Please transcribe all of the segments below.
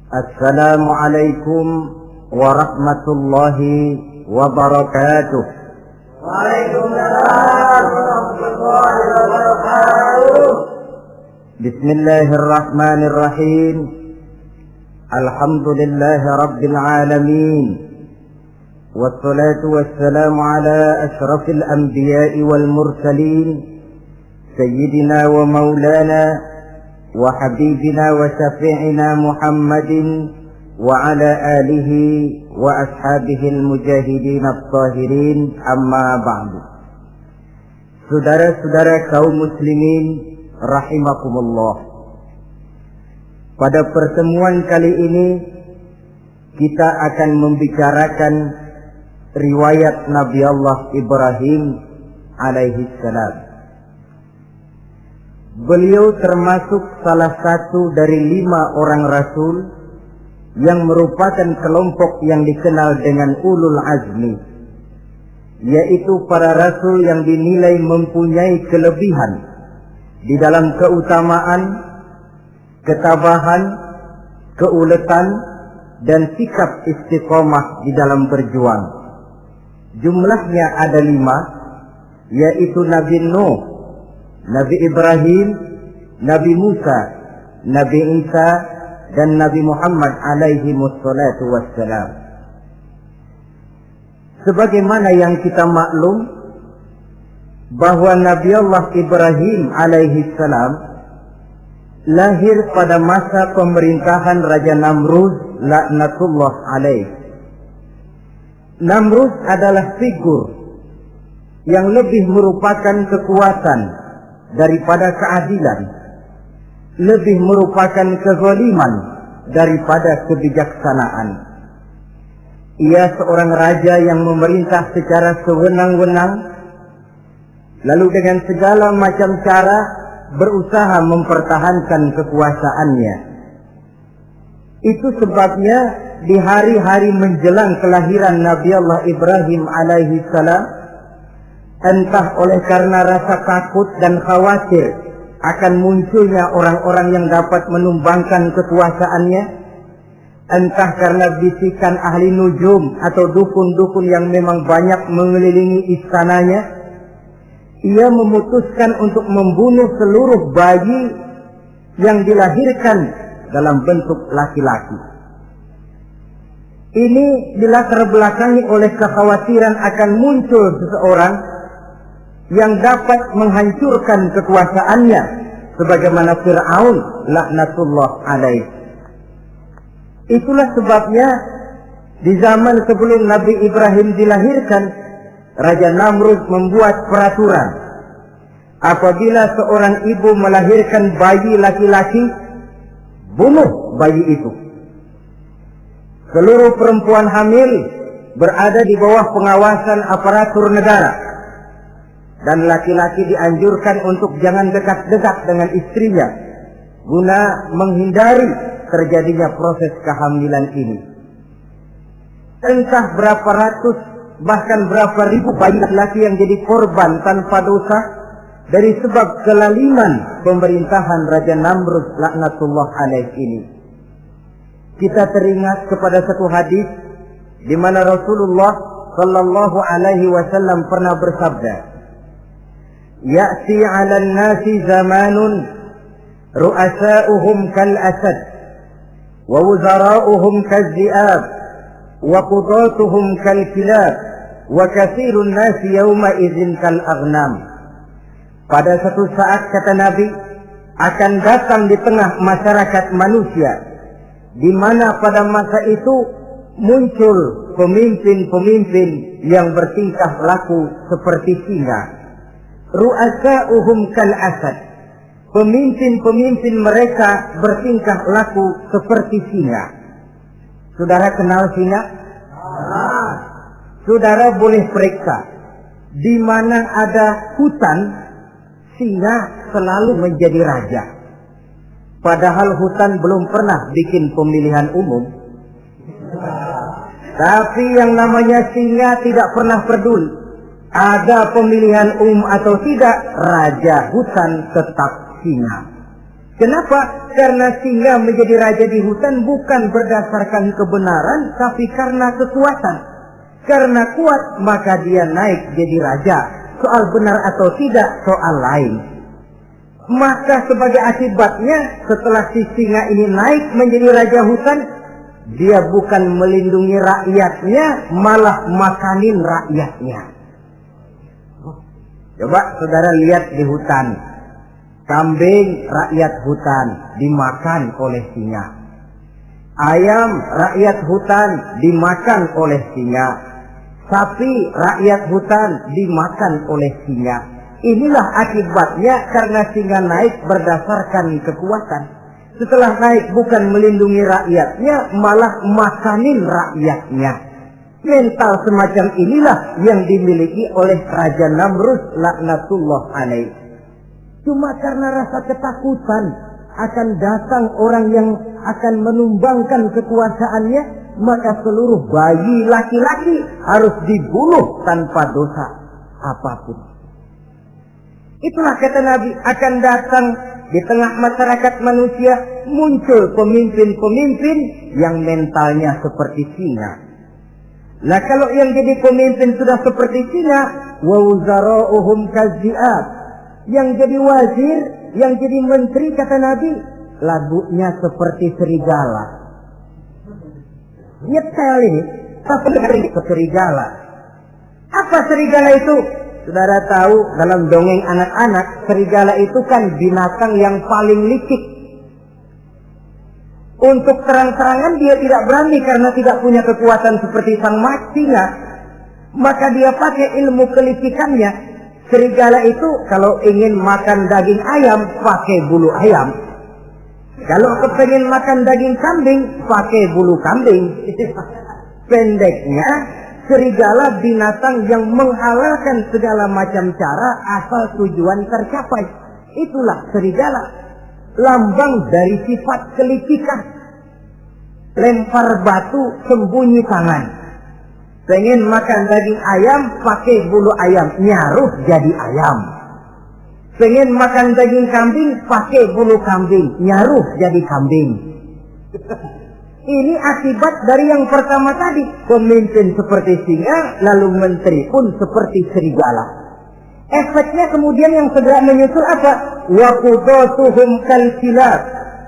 Assalamualaikum warahmatullahi wabarakatuh. Waalaikumsalam warahmatullahi wabarakatuh. Bismillahirrahmanirrahim. Alhamdulillahi rabbil alamin. Wassalatu wassalamu ala ashrafil anbiya'i wal mursalin. Sayyidina wa maulana وحبيبنا وشفيعنا محمد وعلى آله وأصحابه المجاهدين الطاهرين أما بعد. Saudara-saudara kaum muslimin rahimakumullah. Pada pertemuan kali ini kita akan membicarakan riwayat Nabi Allah Ibrahim alaihi salam. Beliau termasuk salah satu dari 5 orang rasul yang merupakan kelompok yang dikenal dengan ulul azmi, yaitu para rasul yang dinilai mempunyai kelebihan di dalam keutamaan, ketabahan, keuletan, dan sikap istiqomah di dalam berjuang. Jumlahnya ada 5, yaitu Nabi Nuh, Nabi Ibrahim, Nabi Musa, Nabi Isa, dan Nabi Muhammad alaihi wassalatu wassalam. Sebagaimana yang kita maklum bahwa Nabi Allah Ibrahim alaihi salam lahir pada masa pemerintahan Raja Namrud laknatullah alaih. Namrud adalah figur yang lebih merupakan kekuatan daripada keadilan, lebih merupakan kezaliman daripada kebijaksanaan. Ia seorang raja yang memerintah secara sewenang-wenang, lalu dengan segala macam cara berusaha mempertahankan kekuasaannya. Itu sebabnya di hari-hari menjelang kelahiran Nabi Allah Ibrahim alaihi salam, entah oleh karena rasa takut dan khawatir akan munculnya orang-orang yang dapat menumbangkan kekuasaannya, entah karena bisikan ahli nujum atau dukun-dukun yang memang banyak mengelilingi istananya, ia memutuskan untuk membunuh seluruh bayi yang dilahirkan dalam bentuk laki-laki. Ini dilatar belakangi oleh kekhawatiran akan muncul seseorang yang dapat menghancurkan kekuasaannya, sebagaimana Fir'aun laknatullah alaih. Itulah sebabnya di zaman sebelum Nabi Ibrahim dilahirkan, Raja Namrud membuat peraturan. Apabila seorang ibu melahirkan bayi laki-laki, bunuh bayi itu. Seluruh perempuan hamil berada di bawah pengawasan aparatur negara, dan laki-laki dianjurkan untuk jangan dekat-dekat dengan istrinya guna menghindari terjadinya proses kehamilan ini. Entah berapa ratus bahkan berapa ribu bayi laki-laki yang jadi korban tanpa dosa dari sebab kelaliman pemerintahan Raja Namrud laknatullah alaih ini. Kita teringat kepada satu hadis di mana Rasulullah sallallahu alaihi wasallam pernah bersabda, Ya'ti 'alan nasi zamanun ru'asa'uhum kal asad wa wuzara'uhum kal zi'ab wa qudatuhum kal kilab wa kathirun nasi yawma idzin kal aghnam. Pada satu saat, kata Nabi, akan datang di tengah masyarakat manusia di mana pada masa itu muncul pemimpin-pemimpin yang bertingkah laku seperti singa. Ru'asa'uhum kal asad, pemimpin-pemimpin mereka bertingkah laku seperti singa. Saudara kenal singa? Saudara boleh periksa, di mana ada hutan, singa selalu menjadi raja. Padahal hutan belum pernah bikin pemilihan umum. Tapi yang namanya singa tidak pernah peduli ada pemilihan atau tidak, raja hutan tetap singa. Kenapa? Karena singa menjadi raja di hutan bukan berdasarkan kebenaran, tapi karena kekuatan. Karena kuat, maka dia naik jadi raja. Soal benar atau tidak, soal lain. Maka sebagai akibatnya, setelah si singa ini naik menjadi raja hutan, dia bukan melindungi rakyatnya, malah makanin rakyatnya. Coba saudara lihat di hutan. Kambing rakyat hutan dimakan oleh singa. Ayam rakyat hutan dimakan oleh singa. Sapi rakyat hutan dimakan oleh singa. Inilah akibatnya karena singa naik berdasarkan kekuatan. Setelah naik bukan melindungi rakyatnya, malah makanin rakyatnya. Mental semacam inilah yang dimiliki oleh Raja Namrud laknatullah alaih. Cuma karena rasa ketakutan akan datang orang yang akan menumbangkan kekuasaannya, maka seluruh bayi laki-laki harus dibunuh tanpa dosa apapun. Itulah kata Nabi, akan datang di tengah masyarakat manusia muncul pemimpin-pemimpin yang mentalnya seperti singa. Nah, kalau yang jadi pemimpin sudah seperti singa, wa wuzara'uhum kazzi'ab. Yang jadi wazir, yang jadi menteri, kata Nabi, lagunya seperti serigala. Nyetel ini, tapi serigala. Apa serigala itu? Saudara tahu dalam dongeng anak-anak, serigala itu kan binatang yang paling licik. Untuk terang-terangan dia tidak berani karena tidak punya kekuatan seperti sang singa. Maka dia pakai ilmu kelicikannya. Serigala itu kalau ingin makan daging ayam, pakai bulu ayam. Kalau kepengen makan daging kambing, pakai bulu kambing. Pendeknya, serigala binatang yang menghalalkan segala macam cara asal tujuan tercapai. Itulah serigala. Lambang dari sifat kelicikan. Lempar batu, sembunyi tangan. Pengen makan daging ayam, pakai bulu ayam, nyaruh jadi ayam. Pengen makan daging kambing, pakai bulu kambing, nyaruh jadi kambing. Ini akibat dari yang pertama tadi. Pemimpin seperti singa, lalu menteri pun seperti serigala. Efeknya kemudian yang segera menyusul apa? Wa qudatuhum kalkilab.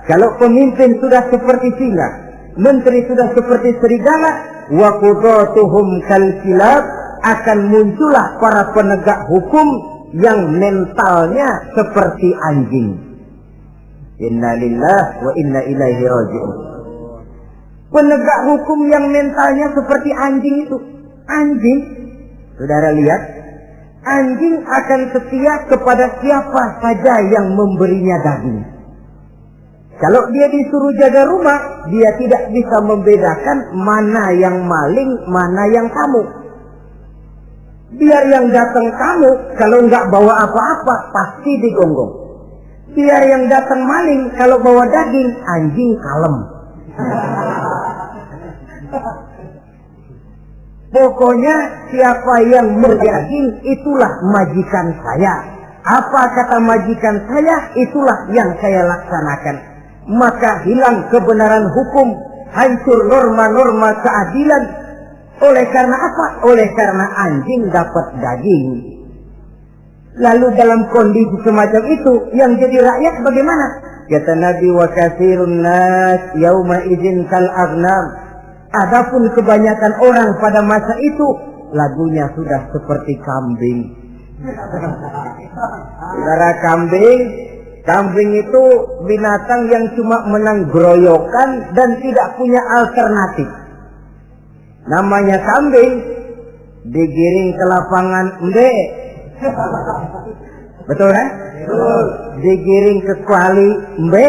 Kalau pemimpin sudah seperti singa, menteri sudah seperti serigala, wa qudatuhum kalkilab, akan muncullah para penegak hukum yang mentalnya seperti anjing. Inna lillahi wa inna ilaihi raji'un. Penegak hukum yang mentalnya seperti anjing itu. Anjing, saudara lihat, anjing akan setia kepada siapa saja yang memberinya daging. Kalau dia disuruh jaga rumah, dia tidak bisa membedakan mana yang maling, mana yang tamu. Biar yang datang tamu, kalau nggak bawa apa-apa, pasti digonggong. Biar yang datang maling, kalau bawa daging, anjing kalem. Pokoknya siapa yang berdaging, itulah majikan saya. Apa kata majikan saya, itulah yang saya laksanakan. Maka hilang kebenaran hukum, hancur norma-norma keadilan. Oleh karena apa? Oleh karena anjing dapat daging. Lalu dalam kondisi semacam itu, yang jadi rakyat bagaimana? Kata Nabi, wa katsirun nas yauma idzin kal aghnam. Adapun kebanyakan orang pada masa itu, lagunya sudah seperti kambing. Saudara, kambing itu binatang yang cuma menang groyokan dan tidak punya alternatif. Namanya kambing, digiring ke lapangan embe. Betul kan? Digiring ke kuali embe.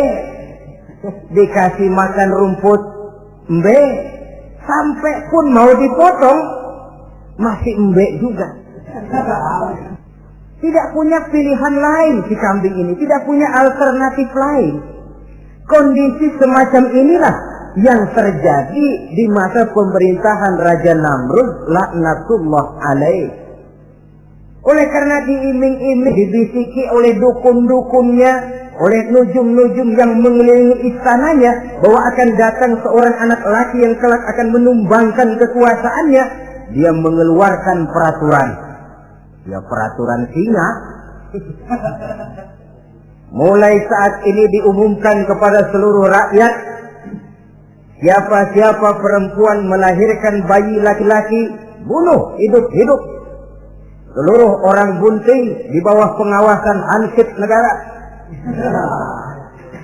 Dikasih makan rumput embe. Sampai pun mau dipotong masih embe juga. Tidak punya pilihan lain si kambing ini, tidak punya alternatif lain. Kondisi semacam inilah yang terjadi di masa pemerintahan Raja Namrud laknatullah alaih. Oleh karena diiming-iming, dibisiki oleh dukun-dukunnya, oleh nujum-nujum yang mengelilingi istananya bahwa akan datang seorang anak laki yang kelak akan menumbangkan kekuasaannya, dia mengeluarkan peraturan. Ya peraturan singa. Mulai saat ini diumumkan kepada seluruh rakyat, siapa-siapa perempuan melahirkan bayi laki-laki, bunuh hidup-hidup. Seluruh orang bunting di bawah pengawasan Hansip negara.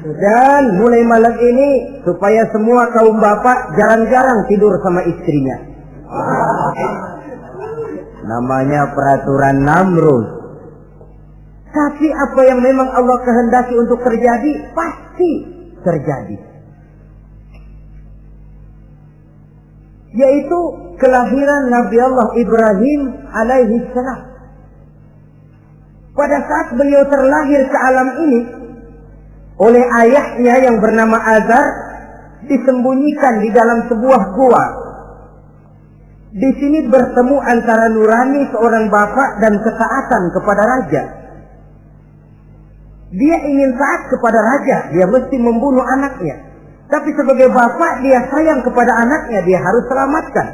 Dan mulai malam ini, supaya semua kaum bapak jarang-jarang tidur sama istrinya. Namanya peraturan Namrud. Tapi apa yang memang Allah kehendaki untuk terjadi, pasti terjadi. Yaitu kelahiran Nabi Allah Ibrahim alaihi salam. Pada saat beliau terlahir ke alam ini, oleh ayahnya yang bernama Azar, disembunyikan di dalam sebuah gua. Di sini bertemu antara nurani seorang bapak dan ketaatan kepada raja. Dia ingin taat kepada raja, dia mesti membunuh anaknya. Tapi sebagai bapak, dia sayang kepada anaknya, dia harus selamatkan.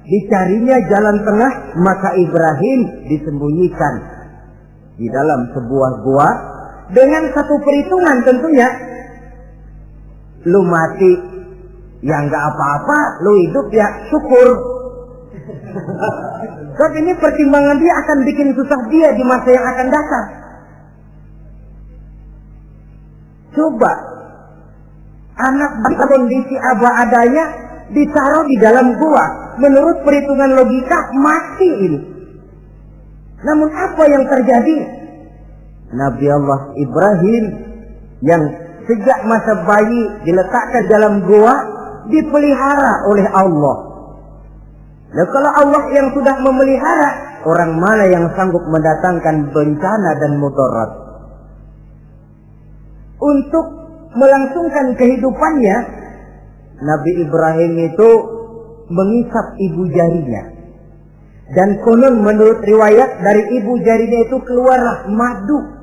Dicarinya jalan tengah, maka Ibrahim disembunyikan di dalam sebuah gua dengan satu perhitungan tentunya. Lu mati, ya nggak apa-apa, lu hidup ya syukur. Sebab ini pertimbangan dia akan bikin susah dia di masa yang akan datang. Coba anak berkondisi apa adanya ditaruh di dalam gua, menurut perhitungan logika mati ini. Namun apa yang terjadi? Nabi Allah Ibrahim yang sejak masa bayi diletakkan dalam gua dipelihara oleh Allah. Nah, kalau Allah yang sudah memelihara, orang mana yang sanggup mendatangkan bencana dan mudarat? Untuk melangsungkan kehidupannya, Nabi Ibrahim itu mengisap ibu jarinya. Dan konon menurut riwayat dari ibu jarinya itu keluarlah madu.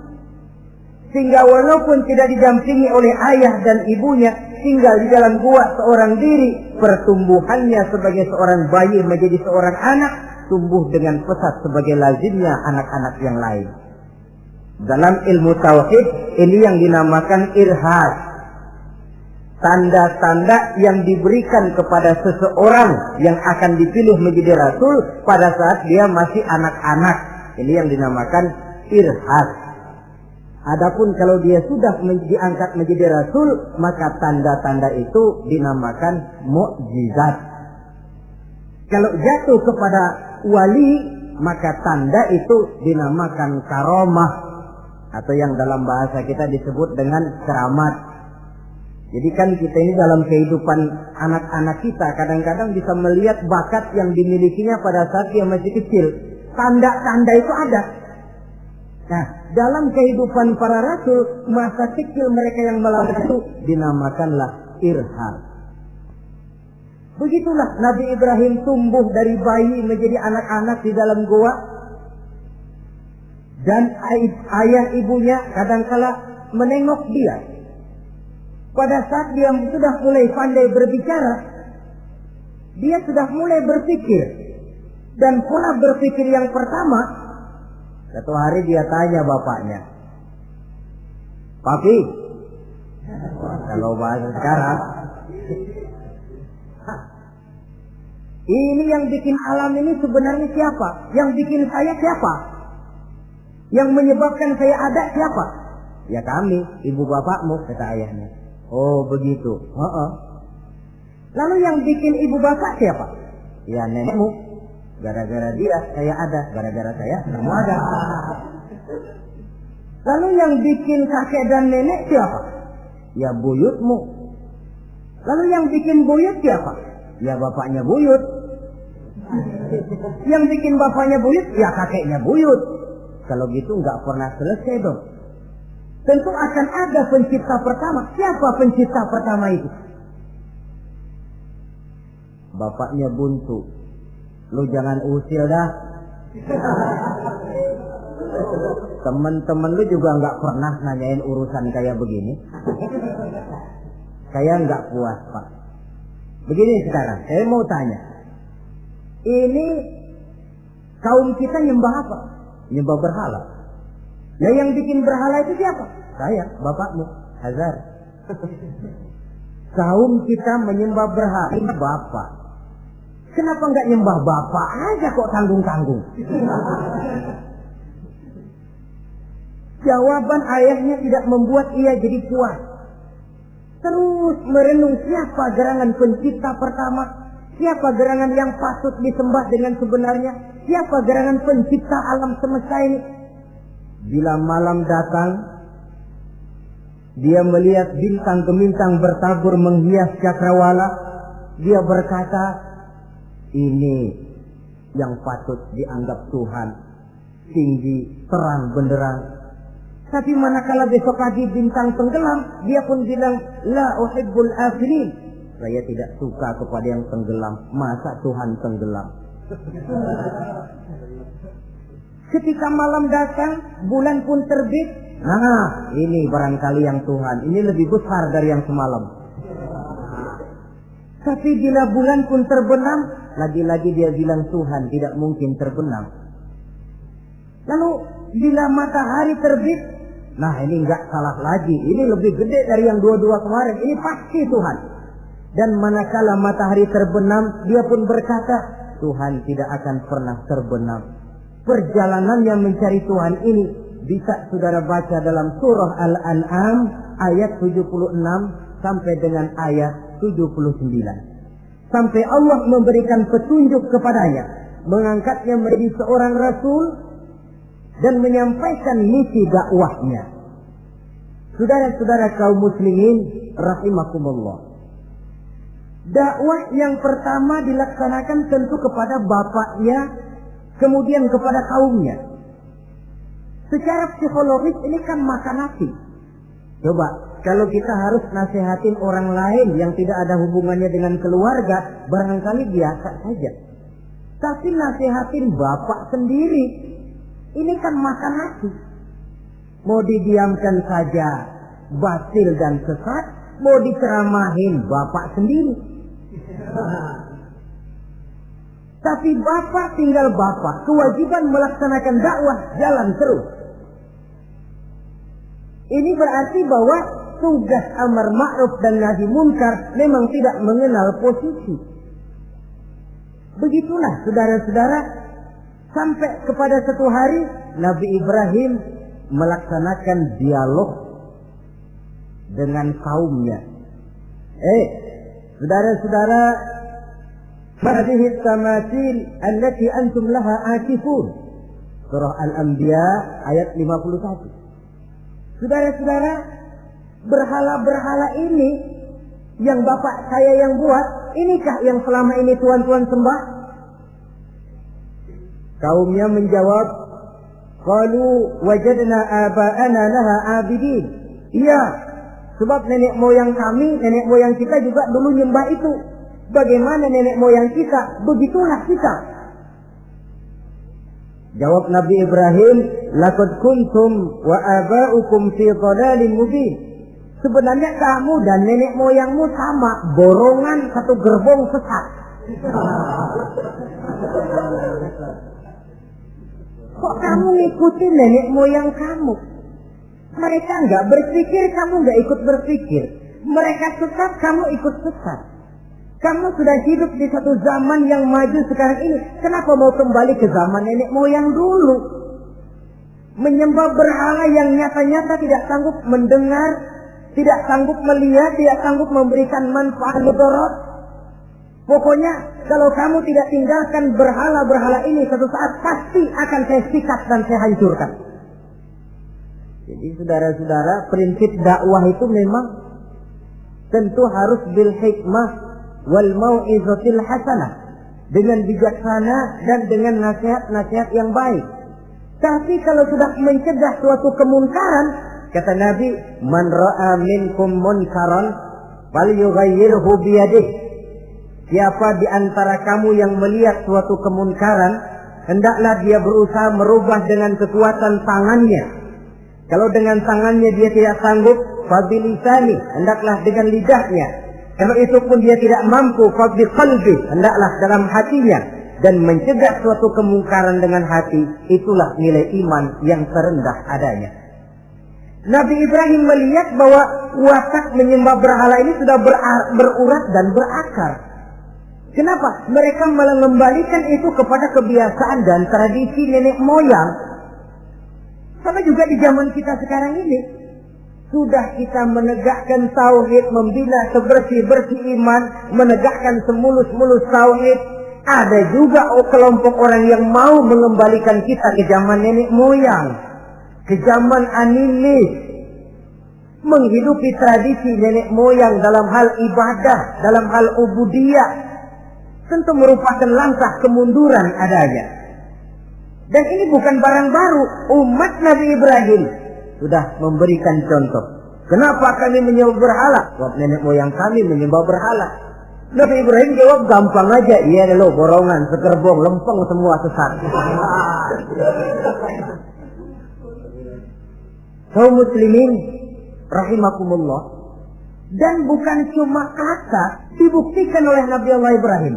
Sehingga walaupun tidak didampingi oleh ayah dan ibunya, tinggal di dalam gua seorang diri, pertumbuhannya sebagai seorang bayi menjadi seorang anak, tumbuh dengan pesat sebagai lazimnya anak-anak yang lain. Dalam ilmu tauhid ini yang dinamakan irhas. Tanda-tanda yang diberikan kepada seseorang yang akan dipilih menjadi rasul pada saat dia masih anak-anak. Ini yang dinamakan irhas. Adapun kalau dia sudah diangkat menjadi rasul, maka tanda-tanda itu dinamakan mukjizat. Kalau jatuh kepada wali, maka tanda itu dinamakan karomah, atau yang dalam bahasa kita disebut dengan keramat. Jadi kan kita ini dalam kehidupan anak-anak kita kadang-kadang bisa melihat bakat yang dimilikinya pada saat dia masih kecil. Tanda-tanda itu ada. Nah, dalam kehidupan para rasul, masa kecil mereka yang melakukan itu dinamakanlah irham. Begitulah Nabi Ibrahim tumbuh dari bayi menjadi anak-anak di dalam gua. Dan ayah ibunya kadangkala menengok dia. Pada saat dia sudah mulai pandai berbicara, dia sudah mulai berpikir. Dan pola berpikir yang pertama, satu hari dia tanya bapaknya, "Papi," kalau bahasa sekarang, "ini yang bikin alam ini sebenarnya siapa? Yang bikin saya siapa? Yang menyebabkan saya ada siapa?" "Ya kami, ibu bapakmu," kata ayahnya. "Oh begitu." "Lalu yang bikin ibu bapak siapa?" "Ya nenekmu. Gara-gara dia saya ada, gara-gara saya kamu ada." "Lalu yang bikin kakek dan nenek siapa?" "Ya buyutmu." "Lalu yang bikin buyut siapa?" "Ya bapaknya buyut." "Yang bikin bapaknya buyut?" "Ya kakeknya buyut." Kalau gitu nggak pernah selesai dong. Tentu akan ada pencipta pertama. Siapa pencipta pertama itu? Bapaknya buntu. "Lu jangan usil dah." Teman-teman lu juga nggak pernah nanyain urusan kayak begini. Saya nggak puas, Pak. Begini sekarang, saya mau tanya. Ini kaum kita nyembah apa? Nyembah berhala. Nah, yang bikin berhala itu siapa? Saya, bapakmu, Hazar. Kaum kita menyembah berhala. Ini bapak. Kenapa nggak nyembah bapak aja kok tanggung-tanggung? Jawaban ayahnya tidak membuat ia jadi puas. Terus merenung siapa gerangan pencipta pertama, siapa gerangan yang patut disembah dengan sebenarnya, siapa gerangan pencipta alam semesta ini. Bila malam datang, dia melihat bintang gemintang bertabur menghias cakrawala. Dia berkata, ini yang patut dianggap Tuhan, tinggi, terang benderang. Tapi manakala besok pagi bintang tenggelam, dia pun bilang, la uhibbul afilin. Saya tidak suka kepada yang tenggelam. Masa Tuhan tenggelam? Ketika malam datang, bulan pun terbit. Nah, ini barangkali yang Tuhan. Ini lebih besar dari yang semalam. Tapi bila bulan pun terbenam, lagi-lagi dia bilang Tuhan tidak mungkin terbenam. Lalu bila matahari terbit, nah ini enggak salah lagi. Ini lebih gede dari yang dua-dua kemarin. Ini pasti Tuhan. Dan manakala matahari terbenam, dia pun berkata, Tuhan tidak akan pernah terbenam. Perjalanannya mencari Tuhan ini bisa saudara baca dalam surah Al-An'am ayat 76 sampai dengan ayat 79. Sampai Allah memberikan petunjuk kepadanya, mengangkatnya menjadi seorang rasul dan menyampaikan misi dakwahnya. Saudara-saudara kaum muslimin rahimakumullah. Dakwah yang pertama dilaksanakan tentu kepada bapaknya, kemudian kepada kaumnya. Secara psikologis ini kan makan nasi. Coba, kalau kita harus nasihatin orang lain yang tidak ada hubungannya dengan keluarga, barangkali biasa saja. Tapi nasihatin bapak sendiri, ini kan makan nasi. Mau didiamkan saja, batil dan sesat. Mau diceramahin bapak sendiri. Tapi bapak tinggal bapak. Kewajiban melaksanakan dakwah jalan terus. Ini berarti bahwa tugas amar ma'ruf dan nahi munkar memang tidak mengenal posisi. Begitulah saudara-saudara, sampai kepada satu hari Nabi Ibrahim melaksanakan dialog dengan kaumnya. Saudara-saudara, hadhihi tamathil allati antum laha akifun. Surah Al-Anbiya ayat 51. Saudara-saudara, berhala-berhala ini yang bapak saya yang buat, inikah yang selama ini tuan-tuan sembah? Kaumnya menjawab, qalu wajadna aba'ana laha abidin. Iya, sebab nenek moyang kami, nenek moyang kita juga dulu nyembah itu. Bagaimana nenek moyang kita, begitulah kita. Jawab Nabi Ibrahim, laqad kuntum wa aba'ukum fi dhalalin mubin. Sebenarnya kamu dan nenek moyangmu sama, borongan satu gerbong sesat. Kok kamu ngikutin nenek moyang kamu? Mereka enggak berpikir, kamu enggak ikut berpikir. Mereka sesat, kamu ikut sesat. Kamu sudah hidup di satu zaman yang maju sekarang ini. Kenapa mau kembali ke zaman nenek moyang dulu? Menyembah berhala yang nyata-nyata tidak sanggup mendengar, tidak sanggup melihat, tidak sanggup memberikan manfaat mudarat. Pokoknya kalau kamu tidak tinggalkan berhala-berhala ini, satu saat pasti akan saya sikat dan saya hancurkan. Jadi saudara-saudara, prinsip dakwah itu memang tentu harus bil hikmah wal mau'izatil hasanah, dengan bijaksana dan dengan nasihat-nasihat yang baik. Tapi kalau sudah mencegah suatu kemunkaran, kata Nabi, man ra'a minkum munkaran falyughayyirhu biyadihi. Siapa di antara kamu yang melihat suatu kemunkaran, hendaklah dia berusaha merubah dengan kekuatan tangannya. Kalau dengan tangannya dia tidak sanggup, fabilisani, hendaklah dengan lidahnya. Kalau itu pun dia tidak mampu, fabiqalbi, hendaklah dalam hatinya. Dan mencegah suatu kemungkaran dengan hati, itulah nilai iman yang terendah adanya. Nabi Ibrahim melihat bahwa watak menyembah berhala ini sudah berurat dan berakar. Kenapa? Mereka malah mengembalikan itu kepada kebiasaan dan tradisi nenek moyang. Sama juga di zaman kita sekarang ini. Sudah kita menegakkan tauhid, membina sebersih-bersih iman, menegakkan semulus-mulus tauhid. Ada juga kelompok orang yang mau mengembalikan kita ke zaman nenek moyang, ke zaman animis, menghidupi tradisi nenek moyang dalam hal ibadah, dalam hal ubudiyah. Tentu merupakan langkah kemunduran adanya. Dan ini bukan barang baru. Umat Nabi Ibrahim sudah memberikan contoh. Kenapa kami menyembah berhala? Sebab nenek moyang kami menyembah berhala. Nabi Ibrahim jawab gampang aja. Iya lo borongan, sekerbong, lempeng semua sesat. Kaum muslimin rahimakumullah. Dan bukan cuma kata, dibuktikan oleh Nabi Allah Ibrahim.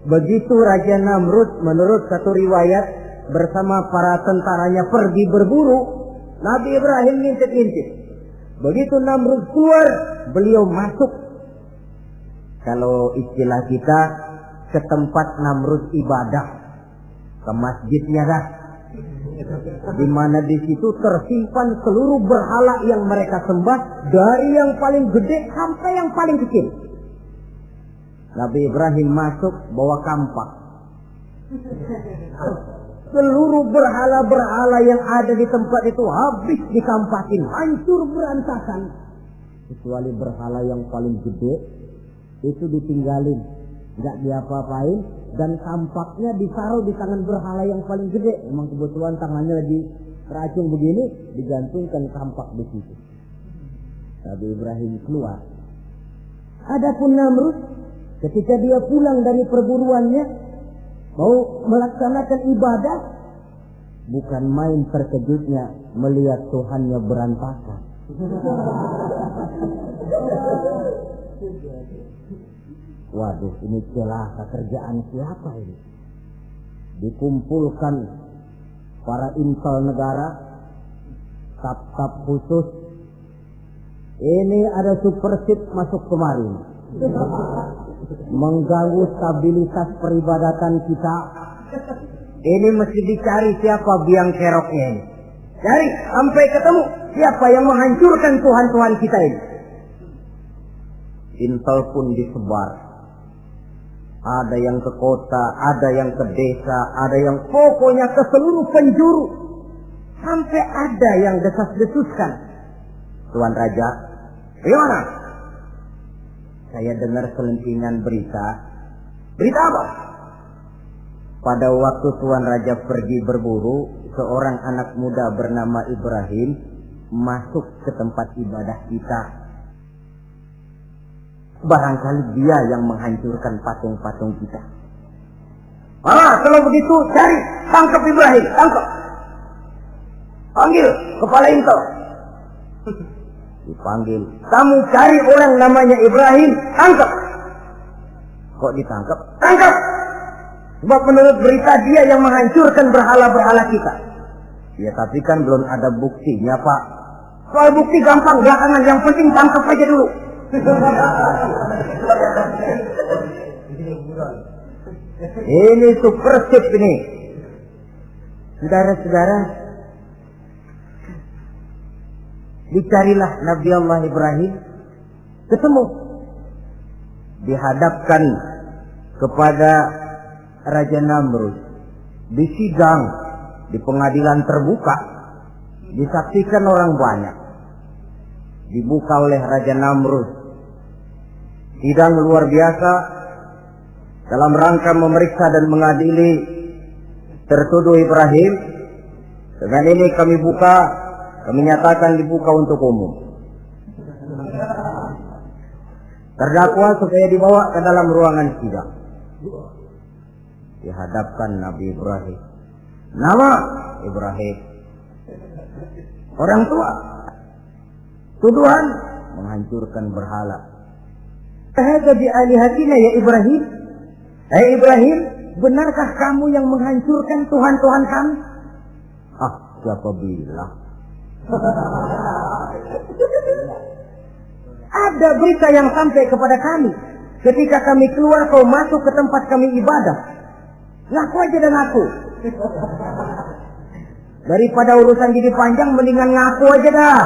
Begitu Raja Namrud menurut satu riwayat bersama para tentaranya pergi berburu, Nabi Ibrahim ngintip-ngintip. Begitu Namrud keluar, beliau masuk. Kalau istilah kita, ke tempat Namrud ibadah, ke masjidnya dah. Di mana di situ tersimpan seluruh berhala yang mereka sembah, dari yang paling gede sampai yang paling kecil. Nabi Ibrahim masuk bawa kampak. Seluruh berhala-berhala yang ada di tempat itu habis dikampakin, hancur berantakan. Kecuali berhala yang paling gede, itu ditinggalin, nggak diapa-apain, dan kampaknya ditaruh di tangan berhala yang paling gede. Memang kebetulan tangannya lagi teracung begini, digantungkan kampak di situ. Nabi Ibrahim keluar. Adapun Namrud, ketika dia pulang dari perburuannya, mau melaksanakan ibadah, bukan main terkejutnya melihat Tuhannya berantakan. Waduh, ini celaka, kerjaan siapa ini? Dikumpulkan para intel negara, staf-staf khusus. Ini ada supersip masuk kemari, mengganggu stabilitas peribadatan kita. Ini mesti dicari siapa biang keroknya ini. Cari sampai ketemu siapa yang menghancurkan Tuhan-Tuhan kita ini. Intel pun disebar. Ada yang ke kota, ada yang ke desa, ada yang pokoknya ke seluruh penjuru. Sampai ada yang desas-desuskan. Tuan Raja, gimana? Saya dengar selentingan berita. Berita apa? Pada waktu Tuan Raja pergi berburu, seorang anak muda bernama Ibrahim masuk ke tempat ibadah kita. Barangkali dia yang menghancurkan patung-patung kita. Kalau begitu cari, tangkap Ibrahim, tangkap. Panggil kepala intel. Dipanggil. Kamu cari orang namanya Ibrahim, tangkap. Kok ditangkap? Tangkap. Sebab menurut berita dia yang menghancurkan berhala-berhala kita. Ya tapi kan belum ada buktinya, Pak. Soal bukti gampang, belakangan, yang penting tangkap aja dulu. Ini supersip ini. Saudara-saudara, dicarilah Nabi Allah Ibrahim, ketemu, dihadapkan kepada Raja Namrud, disidang di pengadilan terbuka, disaksikan orang banyak, dibuka oleh Raja Namrud. Sidang luar biasa dalam rangka memeriksa dan mengadili tertuduh Ibrahim. Dengan ini kami nyatakan dibuka untuk umum. Terdakwa supaya dibawa ke dalam ruangan sidang. Dihadapkan Nabi Ibrahim. Nama Ibrahim. Orang tua. Tuduhan menghancurkan berhala. Hadza bi alihatina ya Ibrahim. Hai Ibrahim, benarkah kamu yang menghancurkan Tuhan-Tuhan kami? Ah, siapa bilang? Ada berita yang sampai kepada kami. Ketika kami keluar, kau masuk ke tempat kami ibadah. Ngaku aja dan ngaku. Daripada urusan jadi panjang, mendingan ngaku aja dah.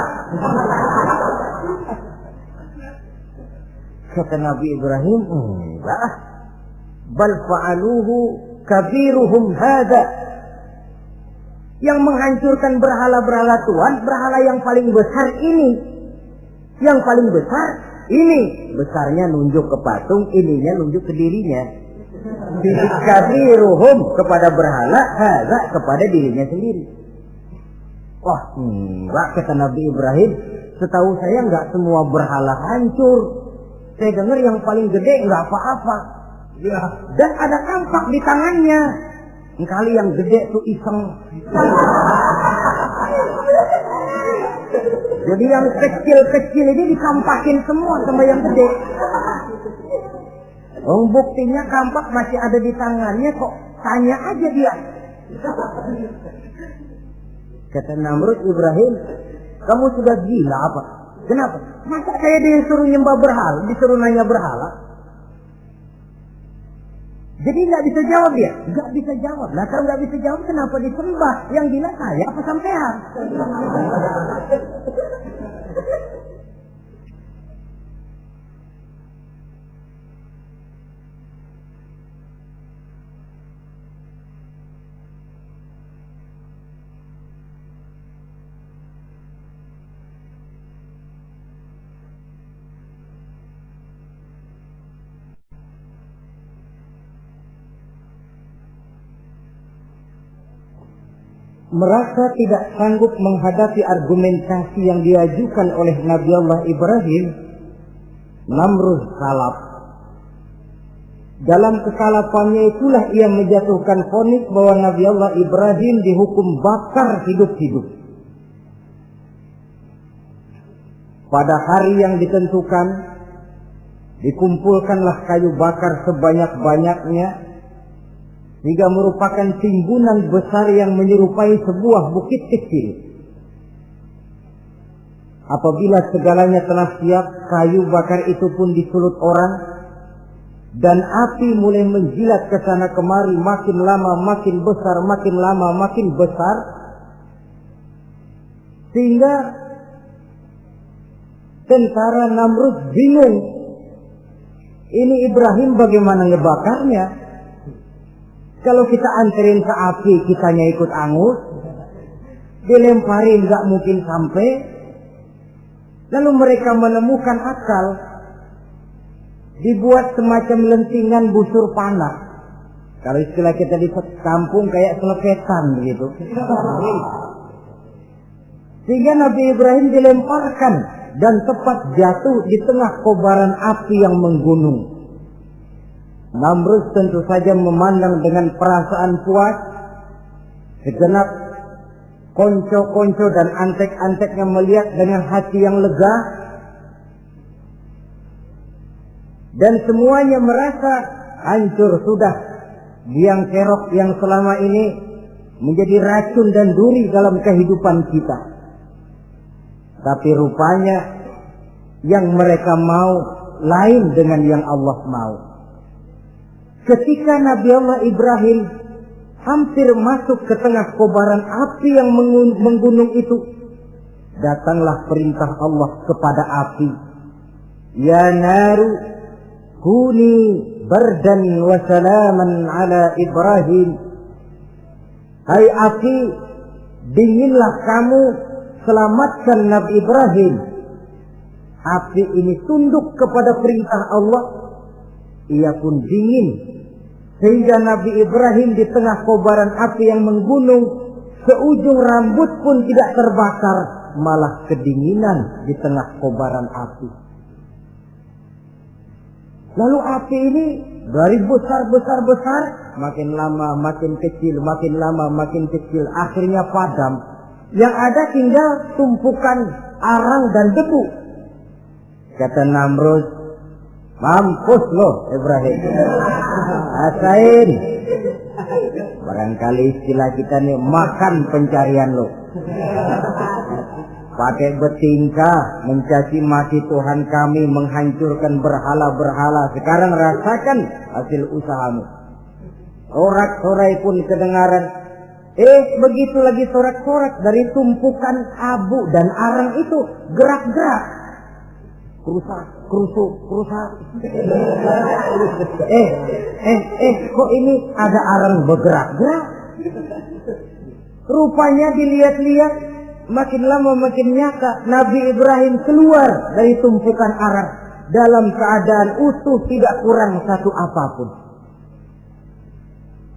Kata Nabi Ibrahim, enggak. Bal fa'aluhu kabiruhum hadha. Yang menghancurkan berhala-berhala Tuhan, berhala yang paling besar ini. Yang paling besar ini. Besarnya nunjuk ke patung, ininya nunjuk ke dirinya. Kabiruhum kepada berhala, hadha kepada dirinya sendiri. Wah, enggak, kata Nabi Ibrahim. Setahu saya enggak semua berhala hancur. Saya dengar yang paling gede enggak apa-apa. Ya. Dan ada kampak di tangannya. Kali yang gede tuh iseng. Jadi yang kecil-kecil ini dikampakin semua sama yang gede. Buktinya kampak masih ada di tangannya, kok tanya aja dia. Kata Namrud, Ibrahim, kamu sudah gila apa? Kenapa? Masa kayak disuruh nyembah berhala, disuruh nanya berhala? Jadi nggak bisa jawab dia? Nggak bisa jawab. Nah kalau nggak bisa jawab, kenapa disembah? Yang gila saya apa sampean? Merasa tidak sanggup menghadapi argumentasi yang diajukan oleh Nabi Allah Ibrahim, Namrud salaf. Dalam kesalafannya itulah ia menjatuhkan vonis bahwa Nabi Allah Ibrahim dihukum bakar hidup-hidup. Pada hari yang ditentukan, dikumpulkanlah kayu bakar sebanyak-banyaknya, sehingga merupakan timbunan besar yang menyerupai sebuah bukit kecil. Apabila segalanya telah siap, kayu bakar itu pun disulut orang, dan api mulai menjilat ke sana kemari, makin lama makin besar, makin lama makin besar, sehingga tentara Namrud bingung. Ini Ibrahim bagaimana ngebakarnya? Kalau kita anterin ke api, kitanya ikut angus, dilemparin nggak mungkin sampai. Lalu mereka menemukan akal, dibuat semacam lentingan busur panah. Kalau istilah kita di kampung kayak selepetan begitu. Sehingga Nabi Ibrahim dilemparkan dan tepat jatuh di tengah kobaran api yang menggunung. Namrud tentu saja memandang dengan perasaan puas. Segenap konco-konco dan antek-anteknya melihat dengan hati yang lega. Dan semuanya merasa hancur sudah biang kerok yang selama ini menjadi racun dan duri dalam kehidupan kita. Tapi rupanya yang mereka mau lain dengan yang Allah mau. Ketika Nabi Allah Ibrahim hampir masuk ke tengah kobaran api yang menggunung itu, datanglah perintah Allah kepada api. Ya naru kuni bardan wa salaman ala Ibrahim. Hai api, dinginlah kamu, selamatkan Nabi Ibrahim. Api ini tunduk kepada perintah Allah, ia pun dingin. Sehingga Nabi Ibrahim di tengah kobaran api yang menggunung, seujung rambut pun tidak terbakar, malah kedinginan di tengah kobaran api. Lalu api ini Dari besar, makin lama makin kecil, makin lama makin kecil, akhirnya padam. Yang ada tinggal tumpukan arang dan debu. Kata Namrud, mampus lo Ibrahim. Rasain. Barangkali istilah kita nih, makan pencarian lo. Pakai bertingkah mencaci maki Tuhan kami, menghancurkan berhala-berhala. Sekarang rasakan hasil usahamu. Sorak-sorai pun kedengaran. Begitu lagi sorak-sorak dari tumpukan abu dan arang itu gerak-gerak. Kerusak. Kok ini ada arang bergerak-gerak? Rupanya dilihat-lihat, makin lama makin nyata, Nabi Ibrahim keluar dari tumpukan arang dalam keadaan utuh, tidak kurang satu apapun.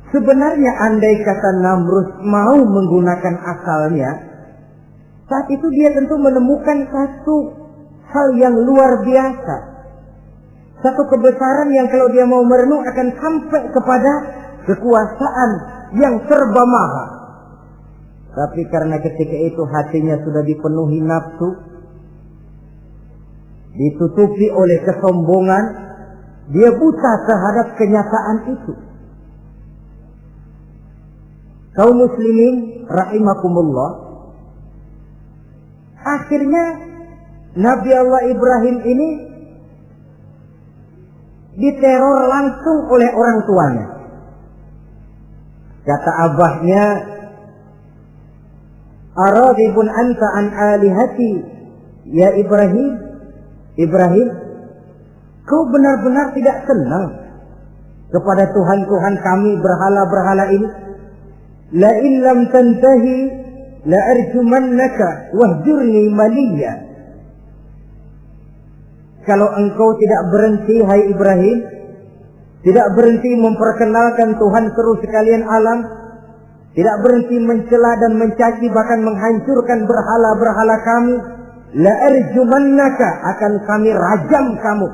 Sebenarnya andai kata Namrud mau menggunakan akalnya, saat itu dia tentu menemukan satu hal yang luar biasa. Satu kebesaran yang kalau dia mau merenung akan sampai kepada kekuasaan yang serba maha. Tapi karena ketika itu hatinya sudah dipenuhi nafsu, ditutupi oleh kesombongan, dia buta terhadap kenyataan itu. Kaum muslimin rahimakumullah, akhirnya Nabi Allah Ibrahim ini diteror langsung oleh orang tuanya. Kata abahnya, "Aradibun anta an alihati ya Ibrahim? Ibrahim, kau benar-benar tidak senang kepada Tuhan-Tuhan kami berhala-berhala ini? La in lam tantahi la arjumannaka wahjurni maliya." Kalau engkau tidak berhenti, hai Ibrahim, tidak berhenti memperkenalkan Tuhan seru sekalian alam, tidak berhenti mencela dan mencaci bahkan menghancurkan berhala-berhala kami, la arjumannaka, akan kami rajam kamu.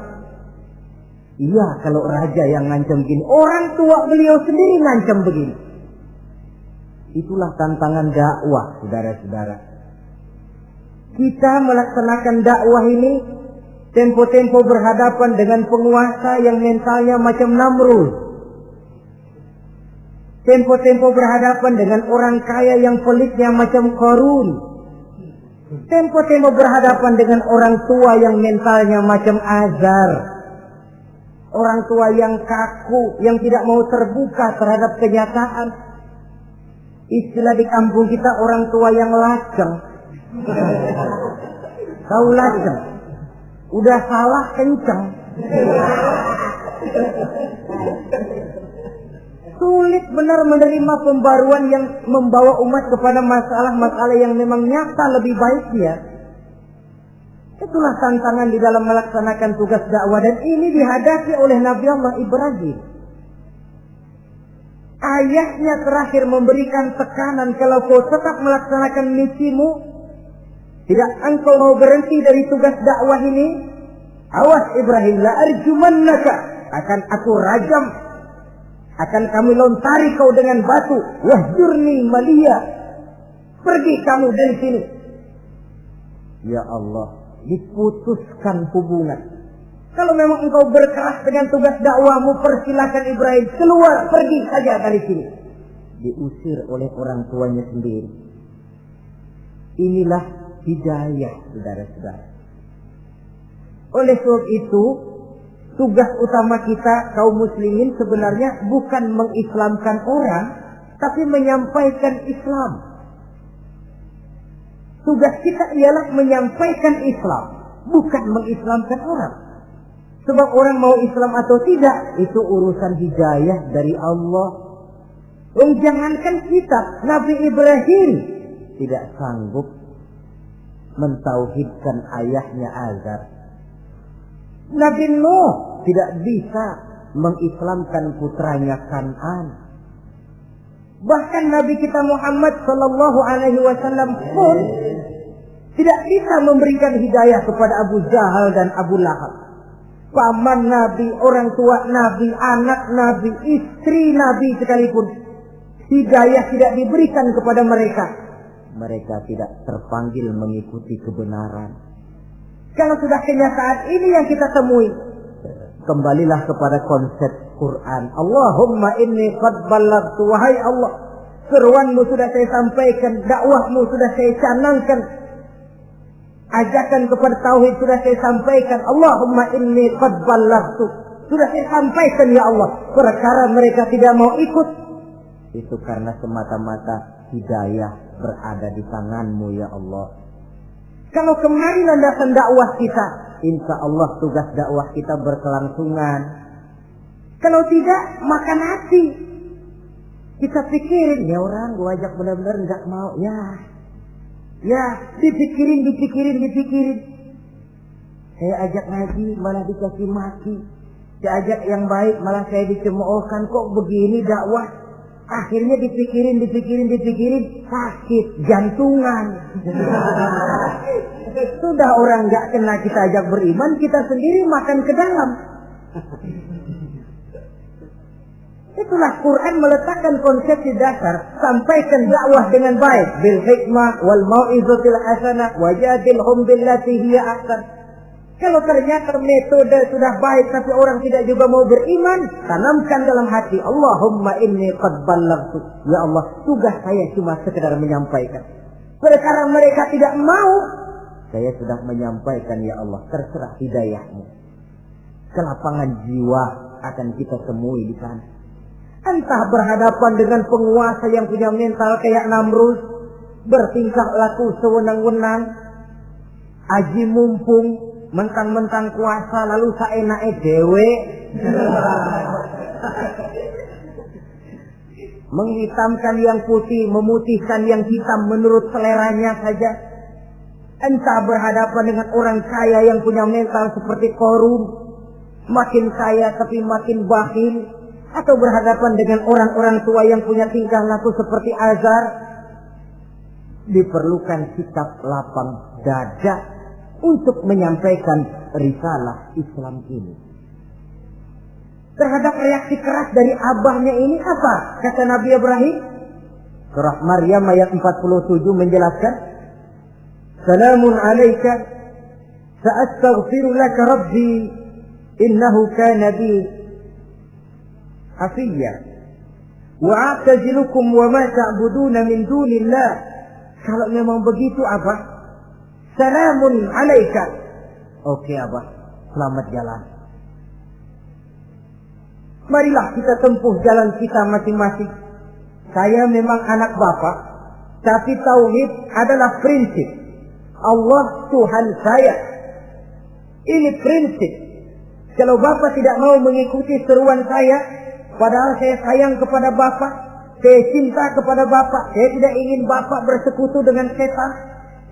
Iya, kalau raja yang ngancam begini, orang tua beliau sendiri ngancam begini. Itulah tantangan dakwah, saudara-saudara. Kita melaksanakan dakwah ini tempo-tempo berhadapan dengan penguasa yang mentalnya macam Namrud. Tempo-tempo berhadapan dengan orang kaya yang pelitnya macam Qarun. Tempo-tempo berhadapan dengan orang tua yang mentalnya macam Azar. Orang tua yang kaku, yang tidak mau terbuka terhadap kenyataan. Istilah di kampung kita, orang tua yang laceng. Tahu laceng? Udah salah kenceng. Sulit benar menerima pembaruan yang membawa umat kepada masalah-masalah yang memang nyata lebih baiknya. Itulah tantangan di dalam melaksanakan tugas dakwah, dan ini dihadapi oleh Nabi Allah Ibrahim. Ayahnya terakhir memberikan tekanan, kalau kau tetap melaksanakan misimu, tidak engkau mau berhenti dari tugas dakwah ini, awas Ibrahim, la arjumannaka, akan aku rajam, akan kami lontari kau dengan batu, wahjurni maliya, pergi kamu dari sini. Ya Allah, diputuskan hubungan. Kalau memang engkau berkeras dengan tugas dakwahmu, persilakan Ibrahim, keluar, pergi saja dari sini. Diusir oleh orang tuanya sendiri. Inilah hidayah, saudara-saudara. Oleh sebab itu, tugas utama kita kaum muslimin sebenarnya bukan mengislamkan orang, tapi menyampaikan Islam. Tugas kita ialah menyampaikan Islam, bukan mengislamkan orang. Sebab orang mau Islam atau tidak, itu urusan hidayah dari Allah. Jangankan kita, Nabi Ibrahim tidak sanggup mentauhidkan ayahnya Azar. Nabi Nuh tidak bisa mengislamkan putranya Kan'an. Bahkan Nabi kita Muhammad sallallahu alaihi wasallam pun tidak bisa memberikan hidayah kepada Abu Jahal dan Abu Lahab. paman Nabi, orang tua Nabi, anak Nabi, istri Nabi sekalipun, hidayah tidak diberikan kepada mereka, mereka tidak terpanggil mengikuti kebenaran. Kalau sudah kenyataan ini yang kita temui, kembalilah kepada konsep Quran. Allahumma inni qad ballaghtu, wahai Allah, seruanmu sudah saya sampaikan, dakwahmu sudah saya canangkan, ajakan kepada tauhid sudah saya sampaikan. Allahumma inni qad ballaghtu, sudah saya sampaikan ya Allah. Perkara mereka tidak mau ikut, itu karena semata-mata hidayah berada di tanganmu ya Allah. Kalau kemari landasan dakwah kita, insya Allah tugas dakwah kita berkelangsungan. Kalau tidak, makan hati. Kita pikirin, ya orang gua ajak benar-benar nggak mau, ya dipikirin. Saya ajak ngaji malah dikasih maki, saya ajak yang baik malah saya dicemoohkan. Kok begini dakwah? Akhirnya dipikirin, sakit jantungan. Sudah orang nggak kena kita ajak beriman, kita sendiri makan ke dalam. Itulah Quran meletakkan konsep di dasar, sampaikan dakwah dengan baik, bil hikmah wal mau'izatil hasanah wajadilhum billati hiya ahsan. Kalau ternyata metode sudah baik tapi orang tidak juga mau beriman, tanamkan dalam hati, Allahumma inni qad ballaghtu. Ya Allah, tugas saya cuma sekedar menyampaikan. Perkara mereka tidak mau, saya sudah menyampaikan ya Allah, terserah hidayahmu. Kelapangan jiwa akan kita temui di sana. Entah berhadapan dengan penguasa yang punya mental kayak Namrud, bertingkah laku sewenang-wenang, aji mumpung, mentang-mentang kuasa lalu saenake dhewe, menghitamkan yang putih, memutihkan yang hitam menurut seleranya saja. Entah berhadapan dengan orang kaya yang punya mental seperti Qarun, makin kaya tapi makin bakhil, atau berhadapan dengan orang-orang tua yang punya tingkah laku seperti Azar. Diperlukan sikap lapang dada untuk menyampaikan risalah Islam ini. Terhadap reaksi keras dari abahnya ini apa? Kata Nabi Ibrahim, surah Maryam ayat 47 menjelaskan, Salamun alaika sa'astaghfiru laka rabbi innahu kana bi hafiyya wa a'tazilukum wa ma ta'buduna min dunillah. Kalau memang begitu Abah, Salamun alaika. Oke Abah, selamat jalan. Marilah kita tempuh jalan kita masing-masing. Saya memang anak Bapak, tapi tauhid adalah prinsip. Allah Tuhan saya. Ini prinsip. Kalau Bapak tidak mau mengikuti seruan saya, padahal saya sayang kepada Bapak, saya cinta kepada Bapak, saya tidak ingin Bapak bersekutu dengan setan.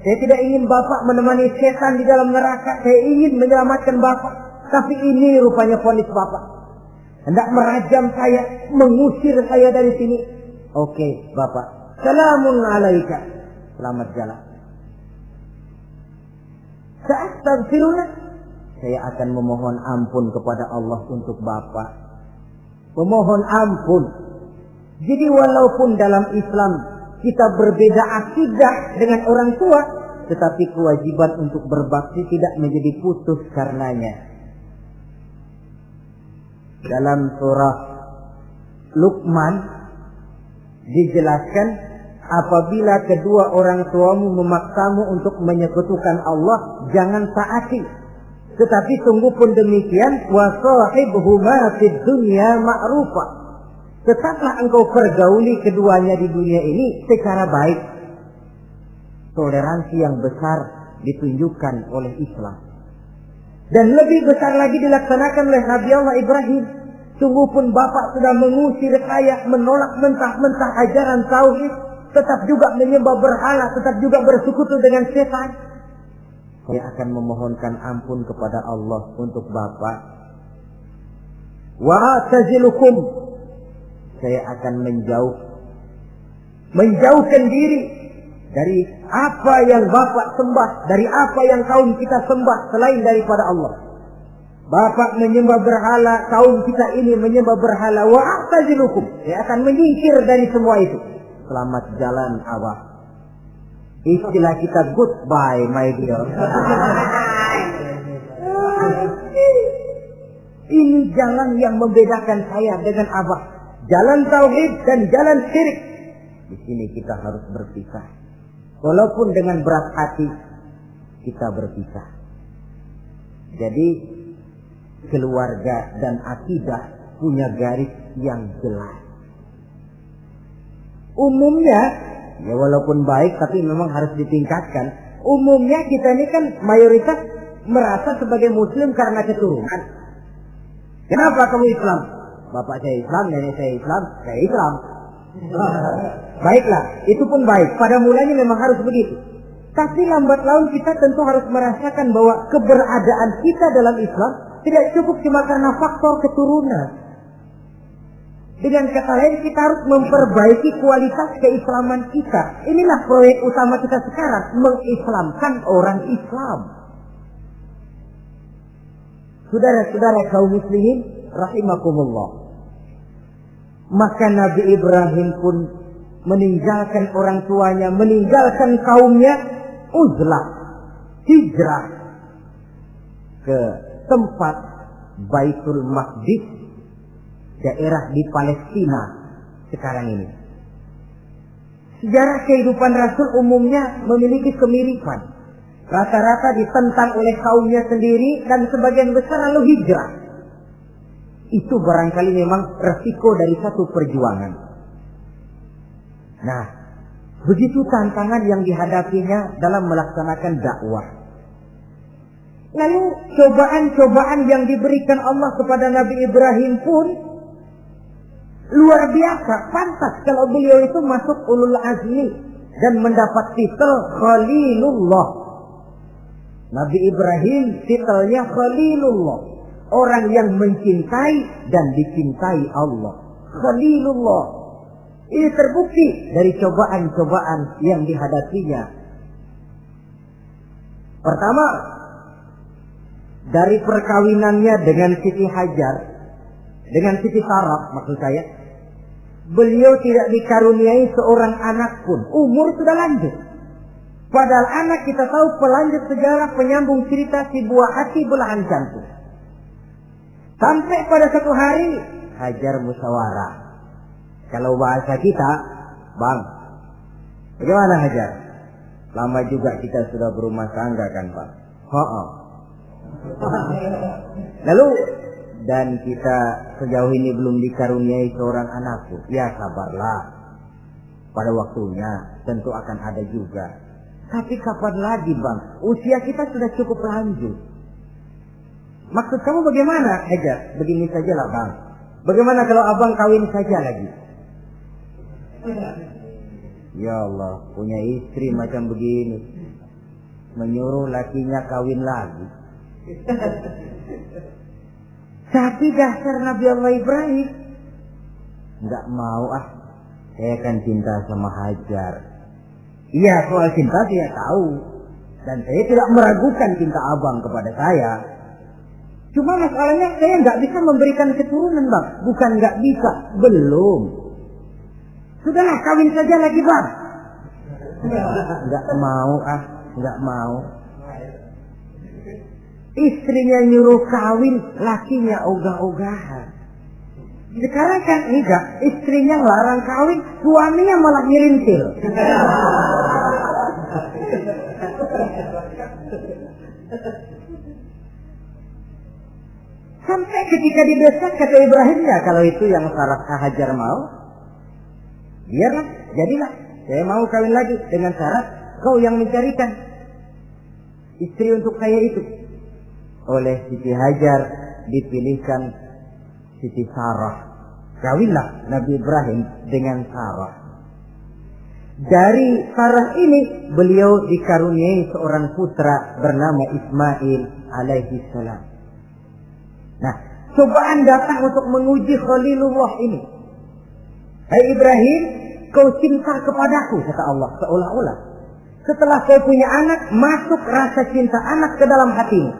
Saya tidak ingin Bapak menemani setan di dalam neraka. Saya ingin menyelamatkan Bapak. Tapi ini rupanya vonis Bapak. Hendak merajam saya, mengusir saya dari sini. Oke, Bapak. Salamun alaika. Selamat jalan. Sa'astaghfirullah. Saya akan memohon ampun kepada Allah untuk Bapak. Memohon ampun. Jadi walaupun dalam Islam kita berbeda akidah dengan orang tua, tetapi kewajiban untuk berbakti tidak menjadi putus karenanya. Dalam surah Luqman dijelaskan, apabila kedua orang tuamu memaksamu untuk menyekutukan Allah, jangan taati. Tetapi sungguh pun demikian, wa sahibhuma fid dunya ma'rufa. Tetaplah engkau pergauli keduanya di dunia ini secara baik. Toleransi yang besar ditunjukkan oleh Islam. Dan lebih besar lagi dilaksanakan oleh Nabi Allah Ibrahim. Sungguh pun Bapak sudah mengusir saya, menolak mentah-mentah ajaran tauhid, tetap juga menyembah berhala, tetap juga bersekutu dengan setan. Saya akan memohonkan ampun kepada Allah untuk Bapak. Wa a'tazilukum. Saya akan menjauhkan diri dari apa yang Bapak sembah, dari apa yang kaum kita sembah selain daripada Allah. Bapak menyembah berhala, kaum kita ini menyembah berhala. Wa a'tazilukum, saya akan menyingkir dari semua itu. Selamat jalan Abah. Istilah kita goodbye my dear. Ini jalan yang membedakan saya dengan Abah. Jalan tauhid dan jalan syirik. Di sini kita harus berpisah. Walaupun dengan berat hati kita berpisah. Jadi keluarga dan akidah punya garis yang jelas. Umumnya, ya walaupun baik tapi memang harus ditingkatkan. Umumnya kita ini kan mayoritas merasa sebagai muslim karena keturunan. Kenapa kamu Islam? Bapak saya Islam, nenek saya Islam, saya Islam. Baiklah, itu pun baik. Pada mulanya memang harus begitu. Tapi lambat laun kita tentu harus merasakan bahwa keberadaan kita dalam Islam tidak cukup cuma karena faktor keturunan. Dengan kata lain kita harus memperbaiki kualitas keislaman kita. Inilah proyek utama kita sekarang, mengislamkan orang Islam. Saudara-saudara kaum muslimin rahimakumullah. Maka Nabi Ibrahim pun meninggalkan orang tuanya, meninggalkan kaumnya, uzlah, hijrah ke tempat Baitul Maqdis, daerah di Palestina sekarang ini. Sejarah kehidupan Rasul umumnya memiliki kemiripan. Rata-rata ditentang oleh kaumnya sendiri dan sebagian besar lalu hijrah. Itu barangkali memang resiko dari satu perjuangan. Nah, begitu tantangan yang dihadapinya dalam melaksanakan dakwah. Lalu cobaan-cobaan yang diberikan Allah kepada Nabi Ibrahim pun luar biasa. Pantas kalau beliau itu masuk ulul azmi dan mendapat titel Khalilullah. Nabi Ibrahim titelnya Khalilullah. Orang yang mencintai dan dicintai Allah. Khalilullah. Ini terbukti dari cobaan-cobaan yang dihadapinya. Pertama, dari perkawinannya dengan Siti Hajar, dengan Siti Sarah maksud saya, beliau tidak dikaruniai seorang anak pun. Umur sudah lanjut. Padahal anak kita tahu pelanjut sejarah, penyambung cerita, si buah hati belahan jantung. Sampai pada satu hari Hajar musyawarah. Kalau bahasa kita, Bang, bagaimana Hajar? Lama juga kita sudah berumah tangga kan Bang? Lalu, dan kita sejauh ini belum dikaruniai seorang anak pun. Ya sabarlah, pada waktunya tentu akan ada juga. Tapi kapan lagi Bang? Usia kita sudah cukup lanjut. Maksud kamu bagaimana Hajar? Begini sajalah Bang. Bagaimana kalau abang kawin saja lagi? Ya Allah, punya istri macam begini, menyuruh lakinya kawin lagi. Tapi dasar Nabi Allah Ibrahim, nggak mau saya kan cinta sama Hajar. Iya, soal cinta saya tahu, dan saya tidak meragukan cinta abang kepada saya. Cuma masalahnya saya nggak bisa memberikan keturunan Bang. Bukan nggak bisa, belum. Sudahlah, kawin saja lagi Bang. Nggak mau nggak mau. Istrinya nyuruh kawin, lakinya ogah-ogahan. Sekarang kan enggak, istrinya larang kawin, suaminya malah ngirintil. Sampai ketika didesak kata Ibrahim, ya kalau itu yang Sarah Hajar mau, biarlah, jadilah. Saya mau kawin lagi dengan syarat kau yang mencarikan istri untuk saya itu. Oleh Siti Hajar dipilihkan Siti Sarah. Kawinlah Nabi Ibrahim dengan Sarah. Dari Sarah ini beliau dikaruniai seorang putra bernama Ismail alaihi salam. Nah, cobaan datang untuk menguji Khalilullah ini. Hai Ibrahim, kau cinta kepadaku, kata Allah seolah-olah. Setelah kau punya anak, masuk rasa cinta anak ke dalam hatimu.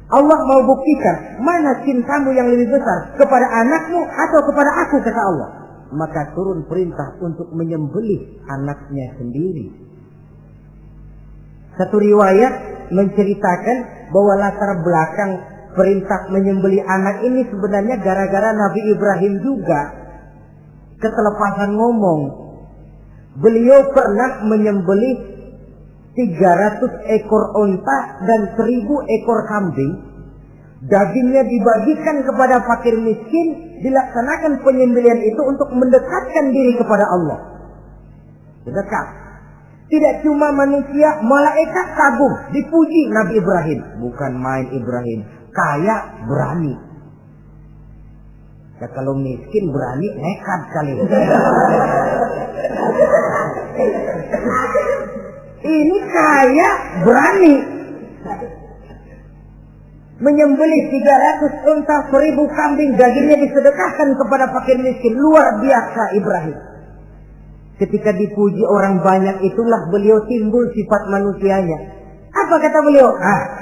Allah mau buktikan mana cintamu yang lebih besar, kepada anakmu atau kepada aku, kata Allah. Maka turun perintah untuk menyembelih anaknya sendiri. Satu riwayat menceritakan bahwa latar belakang perintah menyembelih anak ini sebenarnya gara-gara Nabi Ibrahim juga ketelepasan ngomong. Beliau pernah menyembelih 300 ekor onta dan 1000 ekor kambing. Dagingnya dibagikan kepada fakir miskin, dilaksanakan penyembelihan itu untuk mendekatkan diri kepada Allah. Dekat. Tidak cuma manusia, malaikat kagum, dipuji Nabi Ibrahim. Bukan main Ibrahim, kaya berani. Ya, kalau miskin berani nekat kali. Ini kaya berani. Menyembelih 300 unta, 1000 kambing, dagingnya disedekahkan kepada fakir miskin. Luar biasa Ibrahim. Ketika dipuji orang banyak itulah beliau timbul sifat manusianya. Apa kata beliau?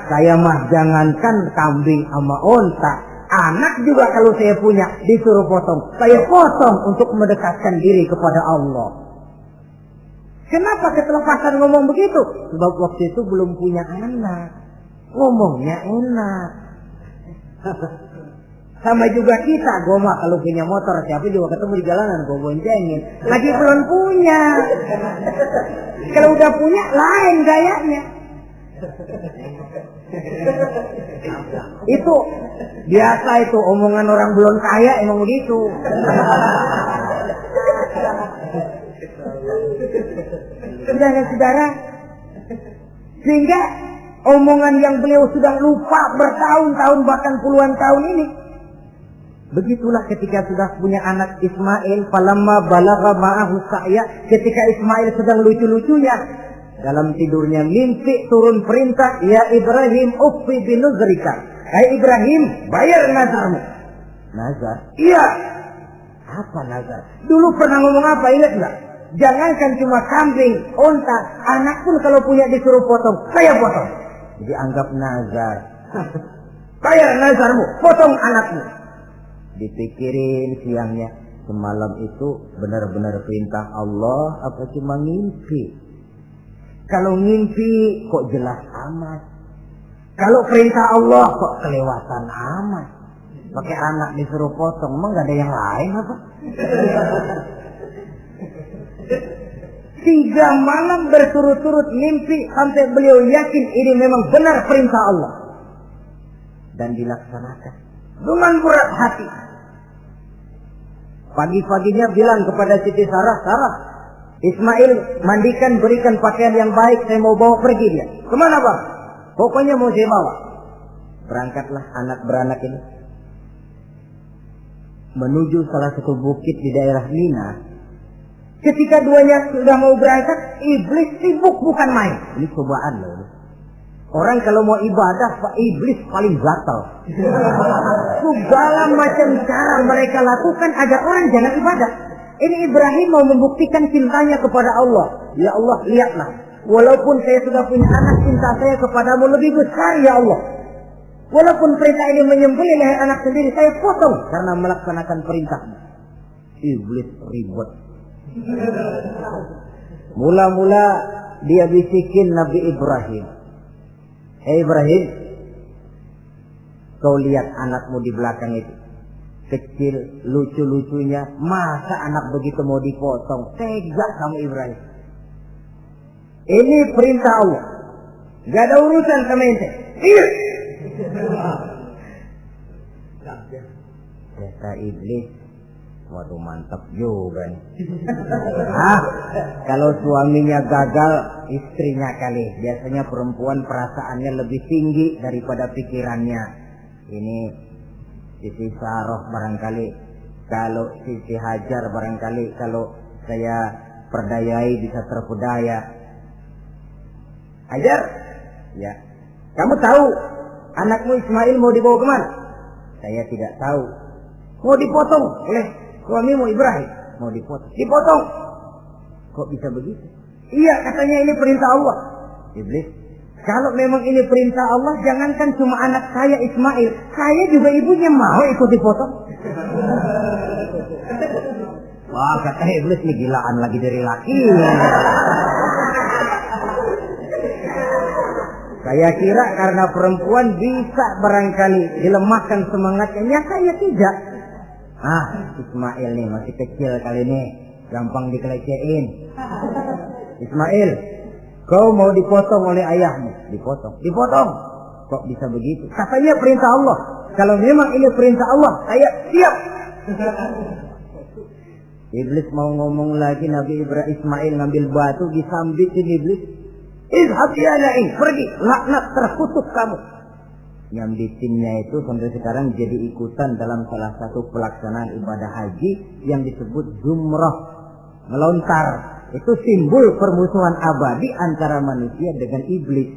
Saya mah jangankan kambing sama unta, anak juga kalau saya punya disuruh potong, saya potong untuk mendekatkan diri kepada Allah. Kenapa ketelepasan ngomong begitu? Sebab waktu itu belum punya anak, ngomongnya enak. Sama juga kita, gue mah kalau punya motor siapa juga ketemu di jalanan gue boncengin. Lagi belum punya. Kalau udah punya lain gayanya. Itu biasa, itu omongan orang belum kaya emang begitu. Saudara-saudara, sehingga omongan yang beliau sudah lupa bertahun-tahun bahkan puluhan tahun ini. Begitulah ketika sudah punya anak Ismail, falamma balagha ma'ahu sa'ya, ketika Ismail sedang lucu-lucunya dalam tidurnya mimpi turun perintah, ya Ibrahim uffi binuzrika. Hai Ibrahim, bayar nazarmu. Nazar? Iya. Apa nazar? Dulu pernah ngomong apa, ingat enggak? Jangankan cuma kambing, unta, anak pun kalau punya disuruh potong, saya potong. Jadi anggap nazar. Bayar nazarmu, potong anakmu. Dipikirin siangnya, semalam itu benar-benar perintah Allah apa cuma ngimpi? Kalau ngimpi kok jelas amat. Kalau perintah Allah kok kelewatan amat. Pakai anak disuruh potong, emang gak ada yang lain apa? 3 malam berturut-turut mimpi sampai beliau yakin ini memang benar perintah Allah. Dan dilaksanakan dengan berat hati. Pagi-paginya bilang kepada Siti Sarah, Sarah, Ismail mandikan, berikan pakaian yang baik, saya mau bawa pergi dia. Kemana bang? Pokoknya mau saya bawa. Berangkatlah anak beranak ini menuju salah satu bukit di daerah Mina. Ketika duanya sudah mau berangkat, iblis sibuk bukan main. Ini cobaan loh. Orang kalau mau ibadah, Pak, iblis paling gatal. Segala macam cara mereka lakukan agar orang jangan ibadah. Ini Ibrahim mau membuktikan cintanya kepada Allah. Ya Allah, lihatlah. Walaupun saya sudah punya anak, cinta saya kepadamu lebih besar ya Allah. Walaupun perintah ini menyembelih leher anak sendiri, saya potong karena melaksanakan perintahmu. Iblis ribut. Mula-mula dia bisikin Nabi Ibrahim. Hei Ibrahim, kau lihat anakmu di belakang itu. Kecil, lucu-lucunya. Masa anak begitu mau dipotong? Tega kamu Ibrahim. Ini perintah Allah. Gak ada urusan sama ente. Iya. Kata iblis, waduh mantap juga nih. Kalau suaminya gagal, istrinya kali. Biasanya perempuan perasaannya lebih tinggi daripada pikirannya. Ini Siti Saroh barangkali, kalau Siti Hajar barangkali, kalau saya perdayai bisa terpedaya. Hajar, ya. Kamu tahu anakmu Ismail mau dibawa kemana? Saya tidak tahu. Mau dipotong oleh suamimu Ibrahim. Mau dipotong. Dipotong. Kok bisa begitu? Iya, katanya ini perintah Allah. Iblis, Kalau memang ini perintah Allah, jangankan cuma anak saya Ismail, saya juga ibunya mau ikut dipotong. Wah, kata iblis nih, gilaan lagi dari laki. Saya kira karena perempuan bisa barangkali dilemahkan semangatnya, nyata ya tidak. Ismail nih masih kecil kali ini, gampang dikelecehin. Ismail, kau mau dipotong oleh ayahmu? Dipotong. Kok bisa begitu? Katanya perintah Allah. Kalau memang ini perintah Allah, saya siap. Iblis mau ngomong lagi, Nabi Ibrahim Ismail ngambil batu disambitin iblis. Izhab ya la'in, pergi, laknat, terkutuk kamu. Nyambitinnya itu sampai sekarang jadi ikutan dalam salah satu pelaksanaan ibadah haji yang disebut jumrah, melontar. Itu simbol permusuhan abadi antara manusia dengan iblis.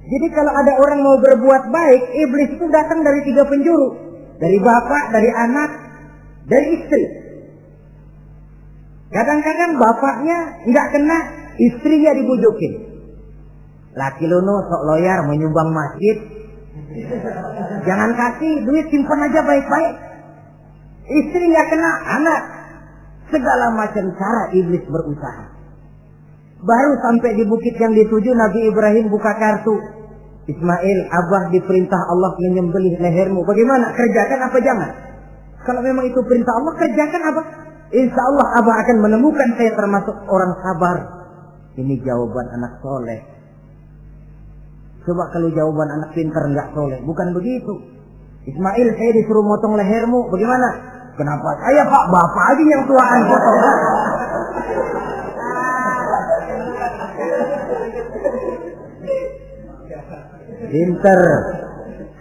Jadi kalau ada orang mau berbuat baik, iblis itu datang dari 3 penjuru. Dari bapak, dari anak, dari istri. Kadang-kadang bapaknya nggak kena, istrinya dibujukin. Laki lono sok loyar menyumbang masjid. Jangan kasih duit, simpan aja baik-baik. Istri nggak kena, anak. Segala macam cara iblis berusaha. Baru sampai di bukit yang dituju, Nabi Ibrahim buka kartu. Ismail, abah diperintah Allah menyembelih lehermu. Bagaimana? Kerjakan apa jangan? Kalau memang itu perintah Allah, kerjakan abah. Insya Allah abah akan menemukan saya termasuk orang sabar. Ini jawaban anak soleh. Coba kalau jawaban anak pintar nggak soleh, bukan begitu. Ismail, saya disuruh motong lehermu. Bagaimana? Kenapa saya pak? Bapak aja yang tuaan potong.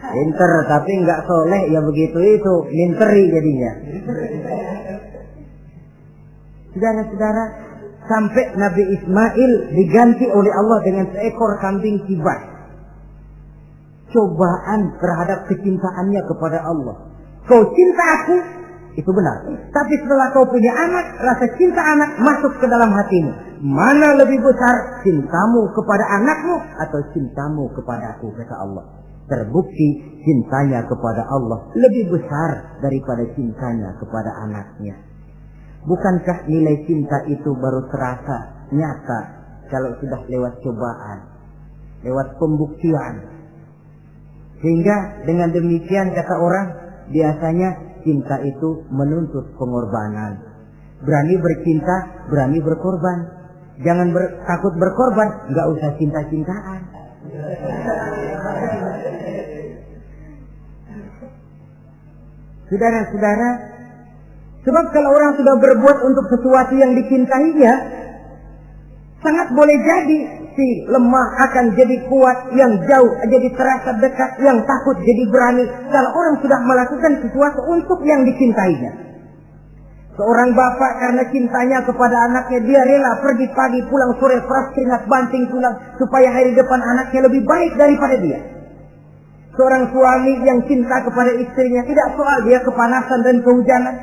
Pinter, tapi nggak soleh ya begitu itu, minteri jadinya. Saudara-saudara, sampai Nabi Ismail diganti oleh Allah dengan seekor kambing kibas. Cobaan terhadap kecintaannya kepada Allah. Kau cinta aku, itu benar. Tapi setelah kau punya anak, rasa cinta anak masuk ke dalam hatimu. Mana lebih besar, cintamu kepada anakmu atau cintamu kepada aku, kata Allah. Terbukti cintanya kepada Allah lebih besar daripada cintanya kepada anaknya. Bukankah nilai cinta itu baru terasa nyata kalau sudah lewat cobaan, lewat pembuktian? Sehingga dengan demikian kata orang, biasanya cinta itu menuntut pengorbanan. Berani bercinta, berani berkorban. Jangan takut berkorban, nggak usah cinta-cintaan. Saudara-saudara, sebab kalau orang sudah berbuat untuk sesuatu yang dicintainya, sangat boleh jadi si lemah akan jadi kuat, yang jauh jadi terasa dekat, yang takut jadi berani. Kalau orang sudah melakukan sesuatu untuk yang dicintainya. Seorang bapak karena cintanya kepada anaknya, dia rela pergi pagi pulang sore, peras keringat banting tulang supaya hari depan anaknya lebih baik daripada dia. Seorang suami yang cinta kepada istrinya, tidak soal dia kepanasan dan kehujanan,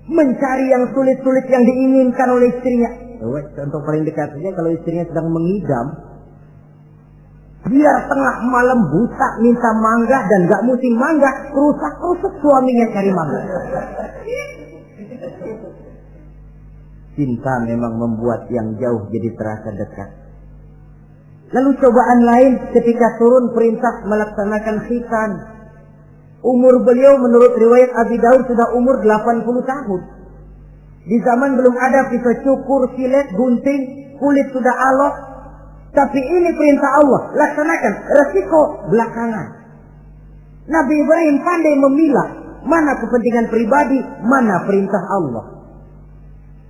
mencari yang sulit-sulit yang diinginkan oleh istrinya. Contoh paling dekat saja, kalau istrinya sedang mengidam, dia tengah malam buta minta mangga dan gak musim mangga, rusak-rusak suaminya cari mangga. Cinta memang membuat yang jauh jadi terasa dekat. Lalu cobaan lain ketika turun perintah melaksanakan khitan. Umur beliau menurut riwayat Abi Daud sudah umur 80 tahun. Di zaman belum ada pisau cukur, silet, gunting, kulit sudah alok. Tapi ini perintah Allah, laksanakan, resiko belakangan. Nabi Ibrahim pandai memilah mana kepentingan pribadi, mana perintah Allah.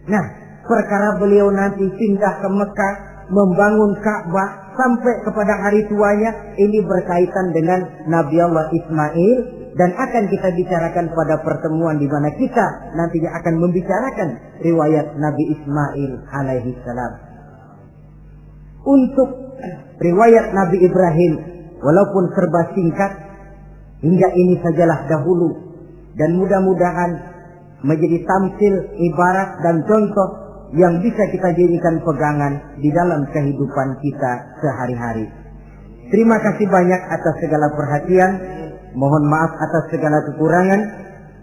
Nah, perkara beliau nanti pindah ke Mekah, membangun Ka'bah sampai kepada hari tuanya, ini berkaitan dengan Nabi Allah Ismail, dan akan kita bicarakan pada pertemuan di mana kita nantinya akan membicarakan riwayat Nabi Ismail alaihi salam. Untuk riwayat Nabi Ibrahim, walaupun serba singkat, hingga ini sajalah dahulu, dan mudah-mudahan menjadi tamsil, ibarat dan contoh yang bisa kita jadikan pegangan di dalam kehidupan kita sehari-hari. Terima kasih banyak atas segala perhatian. Mohon maaf atas segala kekurangan.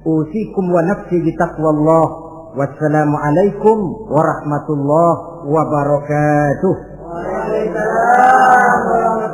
Usikum wa nafsi bitaqwallah. Wassalamualaikum warahmatullahi wabarakatuh. Waalaikumsalam.